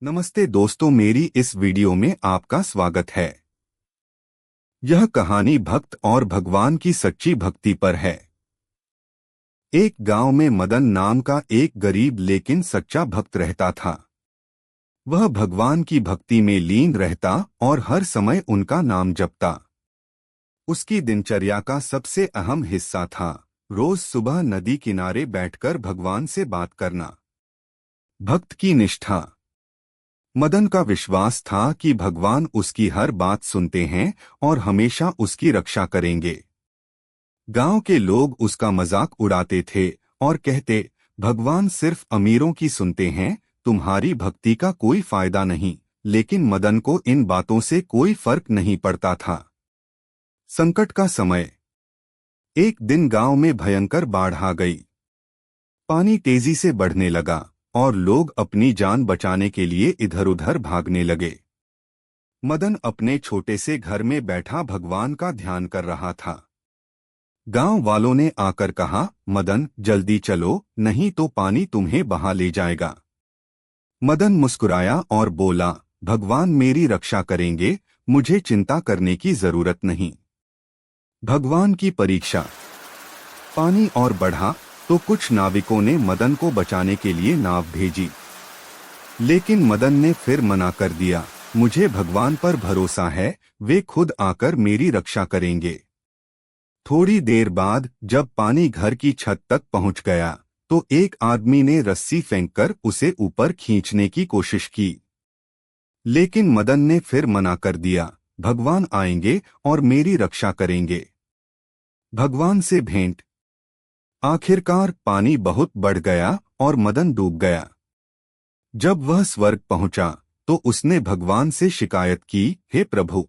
नमस्ते दोस्तों, मेरी इस वीडियो में आपका स्वागत है। यह कहानी भक्त और भगवान की सच्ची भक्ति पर है। एक गांव में मदन नाम का एक गरीब लेकिन सच्चा भक्त रहता था। वह भगवान की भक्ति में लीन रहता और हर समय उनका नाम जपता। उसकी दिनचर्या का सबसे अहम हिस्सा था रोज सुबह नदी किनारे बैठकर भगवान से बात करना। भक्त की निष्ठा। मदन का विश्वास था कि भगवान उसकी हर बात सुनते हैं और हमेशा उसकी रक्षा करेंगे। गांव के लोग उसका मजाक उड़ाते थे और कहते, भगवान सिर्फ अमीरों की सुनते हैं, तुम्हारी भक्ति का कोई फायदा नहीं। लेकिन मदन को इन बातों से कोई फर्क नहीं पड़ता था। संकट का समय। एक दिन गांव में भयंकर बाढ़ आ गई। पानी तेजी से बढ़ने लगा और लोग अपनी जान बचाने के लिए इधर-उधर भागने लगे। मदन अपने छोटे से घर में बैठा भगवान का ध्यान कर रहा था। गांव वालों ने आकर कहा, मदन जल्दी चलो, नहीं तो पानी तुम्हें बहा ले जाएगा। मदन मुस्कुराया और बोला, भगवान मेरी रक्षा करेंगे, मुझे चिंता करने की जरूरत नहीं। भगवान की परीक्षा। पानी और बढ़ा तो कुछ नाविकों ने मदन को बचाने के लिए नाव भेजी। लेकिन मदन ने फिर मना कर दिया, मुझे भगवान पर भरोसा है, वे खुद आकर मेरी रक्षा करेंगे। थोड़ी देर बाद जब पानी घर की छत तक पहुंच गया तो एक आदमी ने रस्सी फेंककर उसे ऊपर खींचने की कोशिश की। लेकिन मदन ने फिर मना कर दिया, भगवान आएंगे और मेरी रक्षा करेंगे। भगवान से भेंट। आखिरकार पानी बहुत बढ़ गया और मदन डूब गया। जब वह स्वर्ग पहुंचा तो उसने भगवान से शिकायत की, हे प्रभु,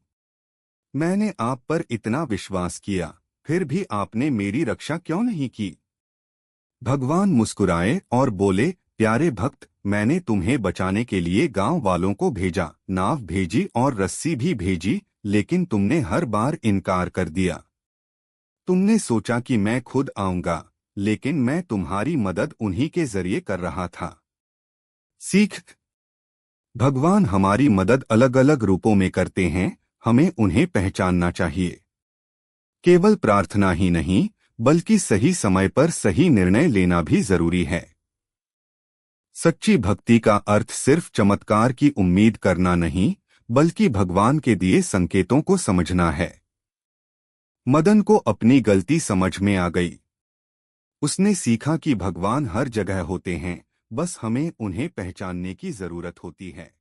मैंने आप पर इतना विश्वास किया, फिर भी आपने मेरी रक्षा क्यों नहीं की? भगवान मुस्कुराए और बोले, प्यारे भक्त, मैंने तुम्हें बचाने के लिए गांव वालों को भेजा, नाव भेजी और रस्सी भी भेजी, लेकिन तुमने हर बार इनकार कर दिया। तुमने सोचा कि मैं खुद आऊंगा, लेकिन मैं तुम्हारी मदद उन्हीं के जरिए कर रहा था। सीख। भगवान हमारी मदद अलग अलग रूपों में करते हैं, हमें उन्हें पहचानना चाहिए। केवल प्रार्थना ही नहीं, बल्कि सही समय पर सही निर्णय लेना भी जरूरी है। सच्ची भक्ति का अर्थ सिर्फ चमत्कार की उम्मीद करना नहीं, बल्कि भगवान के दिए संकेतों को समझना है। मदन को अपनी गलती समझ में आ गई। उसने सीखा कि भगवान हर जगह होते हैं, बस हमें उन्हें पहचानने की जरूरत होती है।